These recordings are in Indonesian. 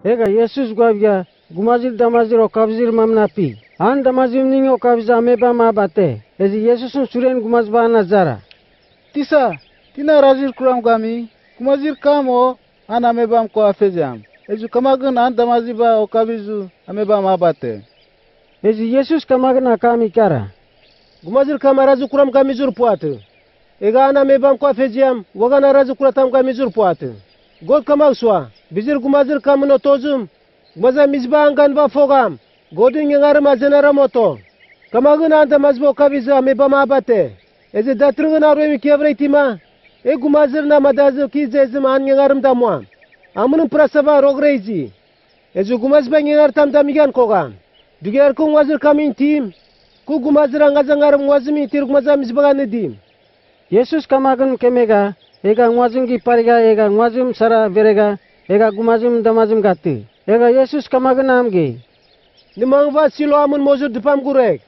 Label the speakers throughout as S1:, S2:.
S1: Ega Yesus gwabya gumazir damazir okavzir mamnapi. An damazir ning okavza ameba mabate. Ezi Yesusun suren gumazba nazara.
S2: Tisa, tina razir kuram gami. Gumazir kamo an amebam ko afezam. Ezu kamagun an damaziba okavizu ameba mabate.
S1: Ezi Yesus kamagun akami kara.
S3: Gumazir kama razu kuram kami zur puatu. Ega an amebam ko afeziam wagana razu kuratam kami zur puatu. God kamag swa. Bizir gumazir kamuno tozum. Gumaza mizba angan ba fogam. Godin yengar mazenara moto. Kamagun an damazbo okavizu ameba mabate. Ezi datrungun arwemi kevreitima. E gumazir na madazu kizezim an yengarim damwa. Amunun prasava rogreizi. Ezi gumazba yengar tam damigan kogam. Duger kung wazir kamin tim. Ku gumazir angazangarim wazimi tir gumaza mizbaga nedim.
S1: Yesus kamagun kemega. Ega ngwazim ki pariga ega ngwazim sara verega. Ega gumazim damazim gati. Ega Yesus kamagun amge.
S3: Nimangva silo amun mozur dipam gurek.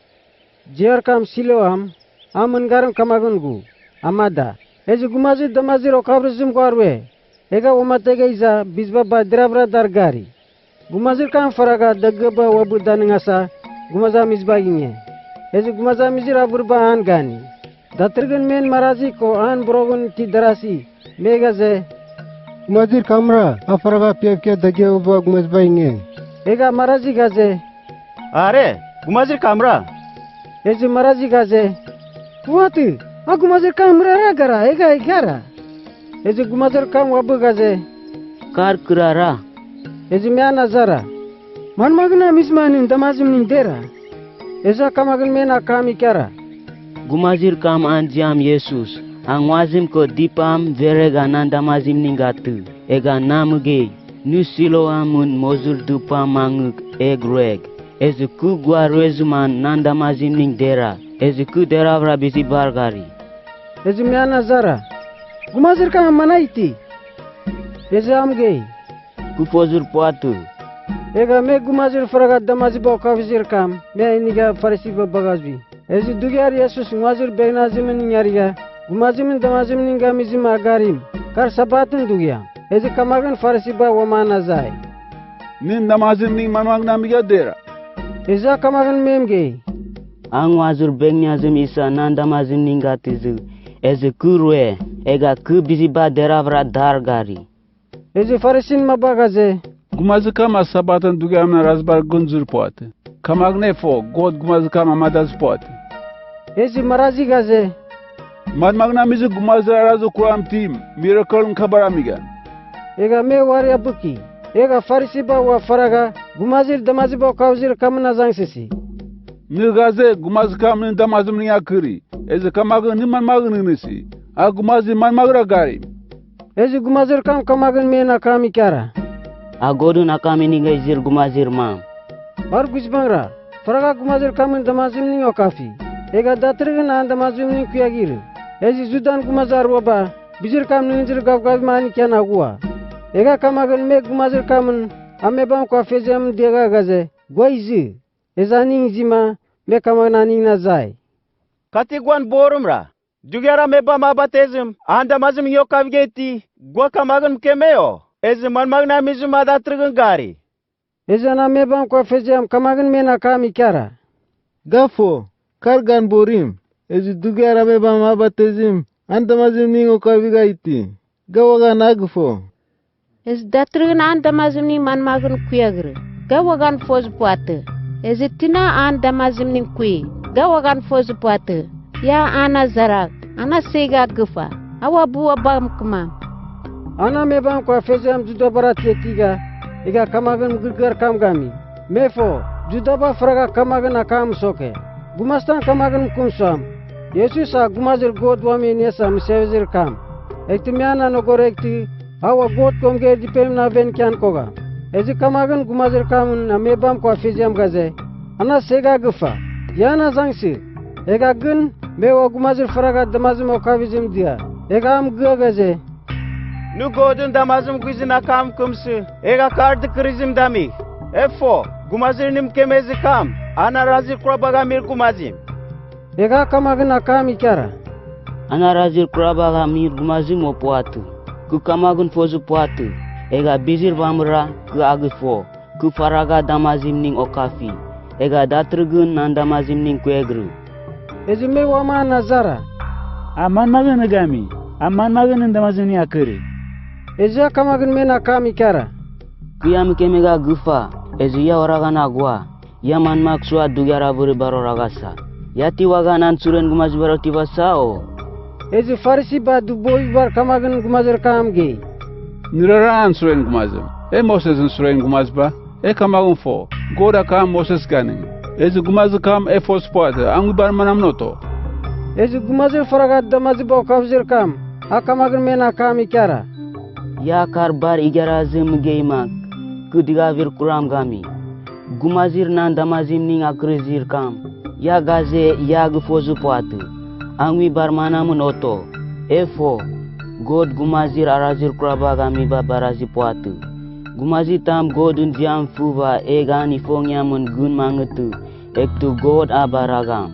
S1: Jer kam siloam. Amun garam kamagun gu. Amada. Ezi gumazir damazir okavrizim kwarwe. Ega umatega iza bizba ba drabra dargari. Gumazir kam faraga daggaba wabuda ngasa. Gumaza mizbaginye. Ezi gumaza mizira burba an gani. Datrgan men marazi ko an brogun ti darasi. Megaze.
S4: Gumazir kamra afaraga piyavke dage uba gumazbaginye.
S1: Ega marazi gaze.
S5: Are, gumazir kamra.
S1: Ezi marazi gaze. Wati, a gumazir kamra ragara ega igara. Ezi gumazir kam wabu gaze.
S5: Kar kurara.
S1: Ezi mea nazara. Man magna mismanin damazim nin dera. Eza kamagun mena kami kara.
S5: Gumazir kam anjam Yesus. Angwazim ko dipam verega nandamazim ningatu. Ega namuge. Nusilo amun mozul dupa manguk egreg. Ezuku gua rezuman nandamazim ning dera. Ezuku dera brabisi bargari.
S1: Ezi mea nazara. Gumazir kam manaiti. Ezi amge.
S5: Kupozur puatu.
S1: Ega me gumazir faraga damaziba okavizir kam. Me iniga farisiba bagazbi. Ezi dugyar Yesus ngwazir begnazimin nyariga. Gumazimin damazimin ngamizim agarim. Kar sabatin dugya. Ezi kamagan farisiba wamana zai.
S2: Nin namazim ning manwang namiga dera.
S1: Eza kamagan memge.
S5: Angwazur begnazim isa nandamazim ningatizu. Ezi kurwe. Ega kubisiba deravra dargari.
S1: Ezi farisin mabagaze.
S2: Gumazir kama sabatan dugamna razbar gunzur puate. Kamagne fo god gumazir kama madaz puate.
S1: Ezi marazi gaze.
S2: Mad magna mizu gumazir razu kuram tim. Miracle kabaramiga.
S1: Ega me wari abuki. Ega farisiba wa faraga. Gumazir damaziba okavizir kam nazangsisi.
S2: Nilgaze gumazir kam nin damazim ning akiri. Ezi kamagun niman magun nisi. A gumazir man magra gari.
S1: Ezi gumazir kam kamagun mena kami kara.
S5: Agodu nakami ningazir gumazir mam.
S1: Bar guzbangra. Faraga gumazir kam damazim ning okafi. Ega datrgan an damazim ning kuyagir. Ezi zudan gumazar waba. Bizir kam ninjir gavgaz mani kya nagua. Ega kamagun me gumazir kam amebam kwa fezem dega gaze. Gwaizi. Eza ning zima me kamagna ning nazai.
S5: Katigwan borumra. Dugyara meba mabatezim. Andamazim yokavgeti. Gwa kamagun kemeo. Ezi manmagna mizum adatrgan gari.
S1: Eza na mebam kwa fezem kamagun mena kami kara.
S2: Gafo kargan borim. Ezi dugyara meba mabatezim. Andamazim ning okaviga iti. Gawaga nagfo.
S6: Ezi datrgan andamazim ning manmagun kuyagre. Gawagan foz puate. Ezi tina andamazim ning kuy. Gawagan foz puate. Ya ana zarak. Ana sega gufa. Awa buwa bam kumam.
S1: Ana mebam kwa fezem judabara tietiga. Ega kamagun gurgar kam gami. Mefo judaba fraga kamagun akam soke. Gumastan kamagun kumsam. Yesus a gumazir god wami nesa misevzir kam. Ekti miana nogor ekti awa god komger dipem na ven kyan koga. Ezi kamagun gumazir kamun na mebam kwa fezem gaze. Ana sega gufa. Yana zangsi. Ega gun mewa gumazir fraga damazim okavizim dia. Ega am gaze.
S5: Nu godun damazim kuzina kam kumsu. Ega kardı krizim dami. Efo gumazir nim kemezi kam. Ana razir kurabaga mir gumazim.
S1: Ega kamagun akami kara.
S5: Ana razir kurabaga mir gumazim o puatu. Ku kamagun fozu puatu. ega bizir bamra ke agfo ke faraga damazim ning okafi ega datrgun nan damazim ning kuegru
S1: Ezi me wama nazara.
S2: Aman magan gami. Aman magan damazim ni akere.
S1: Ezi kamagan me na kami kara.
S5: kiyam kemega gufa ezi ya oraga na gua ya man maksua dugara buri baro ragasa yati waga nan suren gumaz baro tibasao
S1: Ezi farisi ba du boy bar kamagan gumazir kam ge.
S7: Nirara an suren gumazim. Moses an suren gumazba. Kamagun fo. Goda kam Moses ganin. Gumaz kam fos poate. Angu bar manam noto.
S1: Ezi gumazir faraga damazi ba kafzir kam. Kamagan me na kami kara.
S5: ya karbar igara zem geimak kudiga vir kuram gami gumazir nan damazim ning akrezir kam ya gaze ya gfozu poate angwi bar manam noto efo god gumazir arazir kuraba gami ba barazi poate gumazi tam godun jam fuva egani fongya mun gun mangetu ektu god abaragam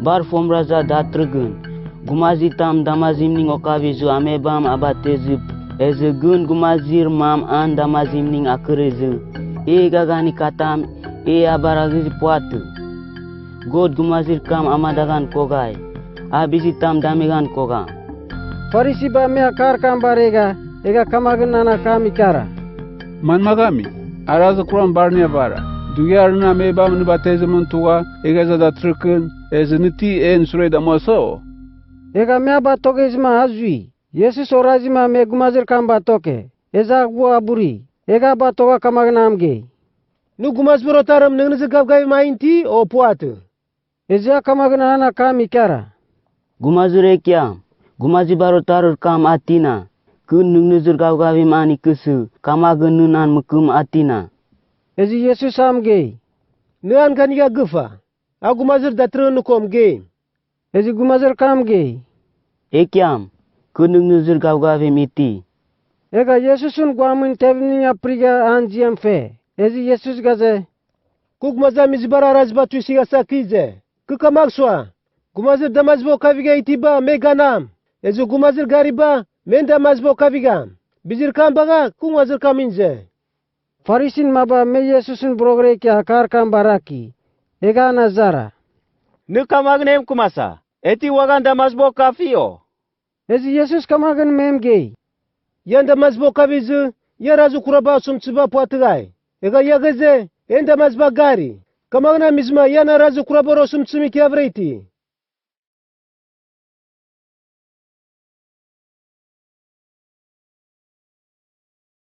S5: bar fomraza datrgun gumazi tam damazim ning okavizu amebam abatezip ezegun gumazir mam an damazim ning akreze gagani katam abaragi poate god gumazir kam amadagan kogai abisi tam damegan koga
S1: Farisi ba me akar kam barega. Ega kamagan nana kami kara.
S7: Man magami. Araza kuram barnia bara. Dugyar na me bam ni bateze muntuwa. Ega za datrukun. Niti sure damoso.
S1: Ega me ba toke izma azui. Yesus orazima me gumazir kam ba toke. Eza gua buri. Ega ba toka kamagan amge.
S3: Nu gumaz baro taram nang gab gai mainti o poate.
S1: Eza kamagan nana kami kara.
S5: gumazure kya gumazi baro tarur kam atina kun nungnuzur gawi mani kusu kamagun nunan mukum atina
S1: Ezi Yesus amge.
S3: Nuan kan ya gufa. Gumazir datru nukom ge.
S1: Ezi gumazir kam ge.
S5: ekyam kun nungnuzur gawi miti
S1: Ega Yesusun guamun tevni apriga anjiam fe. Ezi Yesus gaze.
S3: Kuk maza mizbara razba tu siga sakize. Kukamakswa. Gumazir damazbo kaviga itiba meganam. Ezu gumazir gariba men damazbo kaviga. Bizir kam baga kumazir kaminze.
S1: Farisin maba me Yesusun brogre ki akar kam baraki. Ega nazara.
S8: Nu kamagnem kumasa. Eti wagan damazbo kafio.
S1: Ezi Yesus kamagan memge.
S3: Yan damazbo kavizu ya razu kuraba sumtsiba poatgai. Ega yagaze en damazba gari. Kamagna mizma yana razu kuraba rosumtsimi kiavreiti.